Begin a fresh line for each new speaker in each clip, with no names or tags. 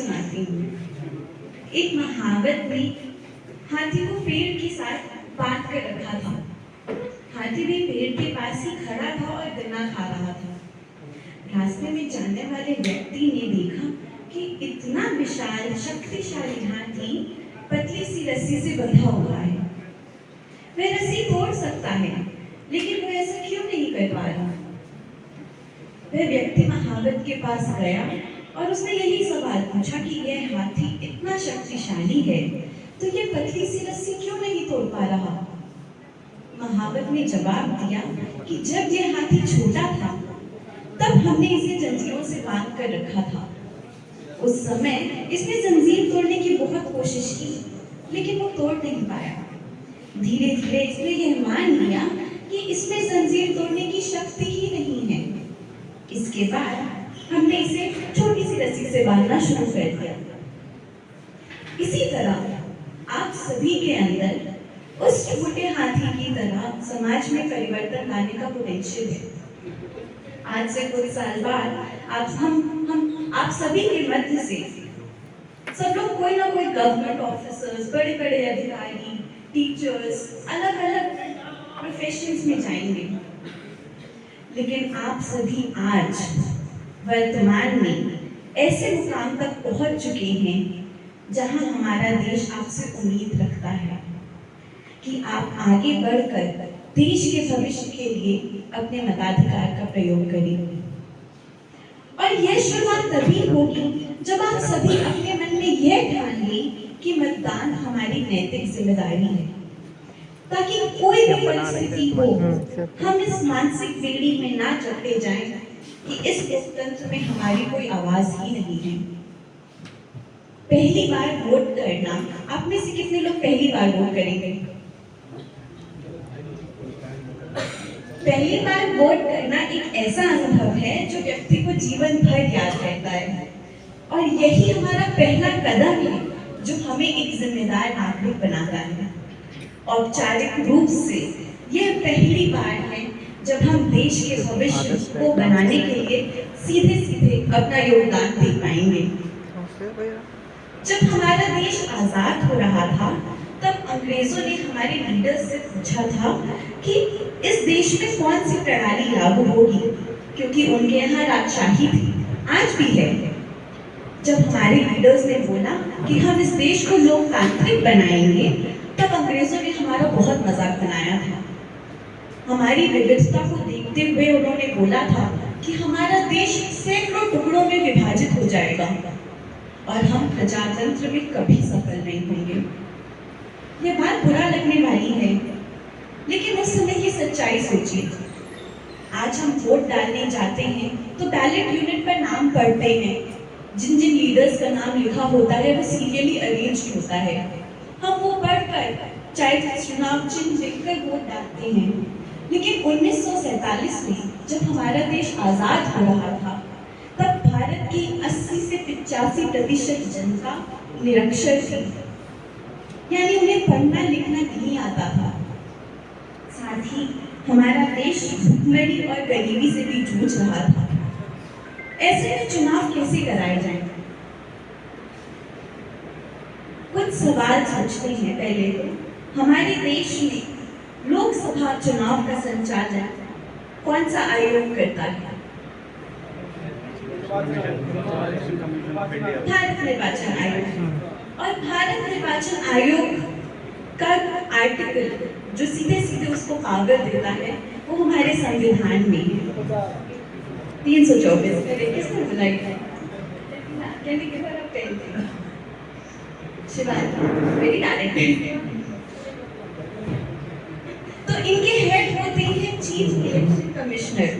सुनाती हूँ। एक महावत ने हाथी को पेड़ के साथ बांध कर रखा था। हाथी भी पेड़ के पास ही खड़ा था और गन्ना खा रहा था। रास्ते में जाने वाले व्यक्ति ने देखा कि इतना विशाल शक्तिशाली हाथी पतली सी रस्सी से बंधा हुआ है। वह रस्सी तोड़ सकता है, लेकिन वह ऐसा क्यों नहीं कर पा रहा? वह व्यक्ति महावत के पास गया और उसने यही सवाल पूछा कि यह हाथी इतना शक्तिशाली है तो ये पतली सी रस्सी क्यों नहीं तोड़ पा रहा? महावत ने जवाब दिया कि जब यह हाथी छोटा था तब हमने इसे जंजीरों से बांध कर रखा था। उस समय इसने जंजीर तोड़ने की बहुत कोशिश की, लेकिन वो तोड़ नहीं पाया। धीरे धीरे इसने यह मान लिया कि इसमें जंजीर तोड़ने की शक्ति ही नहीं है। इसके बाद हमने इसे छोटी सी रस्सी से बांधना शुरू कर दिया। इसी तरह आप सभी के अंदर उस छोटे हाथी की तरह समाज में परिवर्तन लाने का पोटेंशियल है। आज से कुछ साल बाद आप सभी के मध्य से सब लोग कोई ना कोई गवर्नमेंट ऑफिसर्स, बड़े बड़े अधिकारी, टीचर्स, अलग अलग प्रोफेशंस में जाएंगे। लेकिन आप सभी आज वर्तमान में ऐसे मुकाम तक पहुंच चुके हैं जहां हमारा देश आपसे उम्मीद रखता है कि आप आगे बढ़कर देश के भविष्य के लिए अपने मताधिकार का प्रयोग करेंगे। और यह शुरुआत तभी होगी जब आप सभी अपने मन में यह ठान लें कि मतदान हमारी नैतिक जिम्मेदारी है, ताकि कोई भी परिस्थिति हो हम इस मानसिक बेड़ी में ना चलते जाएं कि इस लोकतंत्र में हमारी कोई आवाज ही नहीं है। पहली बार वोट करना, आप में से कितने लोग पहली बार वोट करेंगे? पहली बार वोट करना एक ऐसा अनुभव है जो व्यक्ति को जीवन भर याद रहता है, और यही हमारा पहला कदम है जो हमें एक जिम्मेदार नागरिक बनाता है। औपचारिक रूप से यह पहली बार है जब हम देश के भविष्य को बनाने के लिए सीधे सीधे अपना योगदान दे पाएंगे। जब हमारा देश आजाद हो रहा था तब अंग्रेजों ने हमारे लीडर्स से पूछा था कि इस देश में कौन सी प्रणाली लागू होगी, क्योंकि उनके यहाँ राजशाही थी, आज भी है। जब हमारे लीडर्स ने बोला कि हम इस देश को लोकतांत्रिक बनाएंगे, तब अंग्रेजों ने हमारा बहुत मजाक बनाया था। हमारी विविधता को देखते हुए उन्होंने बोला था कि हमारा देश सैकड़ों टुकड़ों में विभाजित हो जाएगा और हम प्रजातंत्र में कभी सफल नहीं होंगे। यह बात बुरा लगने वाली है, लेकिन उस समय की सच्चाई सोचिए। आज हम वोट डालने जाते हैं तो बैलेट यूनिट पर नाम पढ़ते हैं, जिन जिन लीडर्स का नाम लिखा होता है वो सीरियली अरेंज्ड होता है। हम वो पढ़कर चाहे चुनाव चिन्ह लिखकर वोट डालते हैं। लेकिन 1947 में जब हमारा देश आजाद हो रहा था तब भारत की 80 से 85% जनता निरक्षर थी, यानी उन्हें पढ़ना लिखना नहीं आता था। साथ ही हमारा देश भूखमरी और गरीबी से भी जूझ रहा था। ऐसे में चुनाव कैसे कराए जाएं? कुछ सवाल सोचते हैं। पहले तो हमारे देश में लोकसभा चुनाव का संचालन कौन सा आयोग करता है? भारत निर्वाचन आयोग। और भारत निर्वाचन आयोग का आर्टिकल जो सीधे सीधे उसको पावर देता है वो हमारे संविधान में है, 324। किसने बुलाई है? Shivani, very talented. तो इनके हेड होते हैं चीफ इलेक्शन कमिश्नर,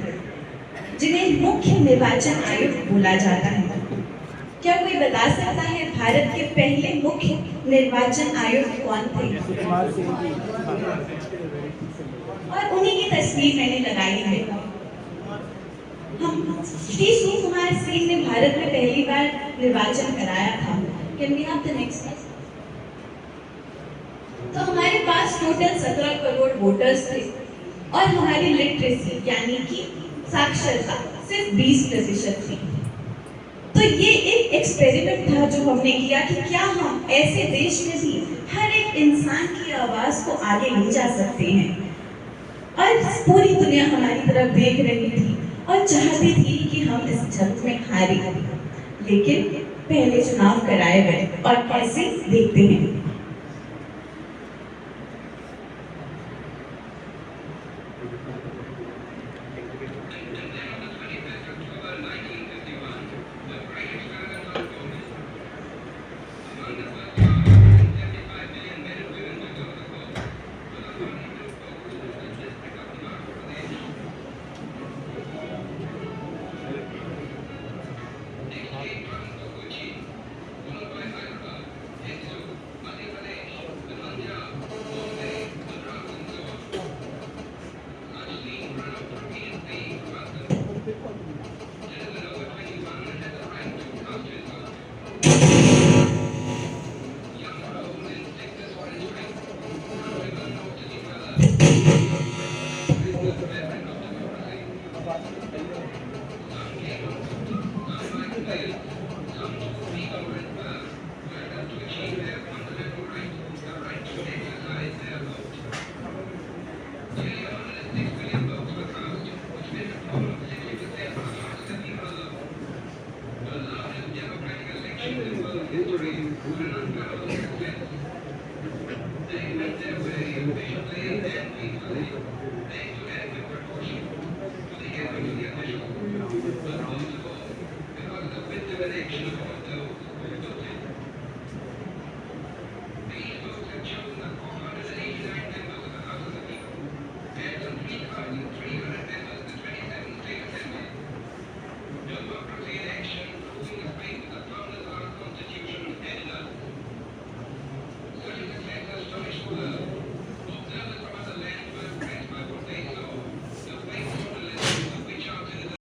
जिन्हें मुख्य निर्वाचन आयुक्त बोला जाता है। क्या कोई बता सकता है भारत के पहले मुख्य निर्वाचन आयुक्त कौन थे? और उन्हीं की तस्वीर मैंने लगाई है। हम श्री सुकुमार सिंह ने भारत में पहली बार निर्वाचन कराया था। Can we have the next? तो हमारे पास टोटल 17 करोड़ वोटर्स थे और हमारी लिटरेसी यानी कि साक्षरता सिर्फ 20% थी। तो ये एक एक्सपेरिमेंट था जो हमने किया कि क्या हम ऐसे देश में भी हर एक इंसान की आवाज को आगे ले जा सकते हैं। और पूरी दुनिया हमारी तरफ देख रही थी और चाहती थी कि हम इस जंग में हारे, लेकिन पहले चुनाव कराए गए और कैसे देखते हैं।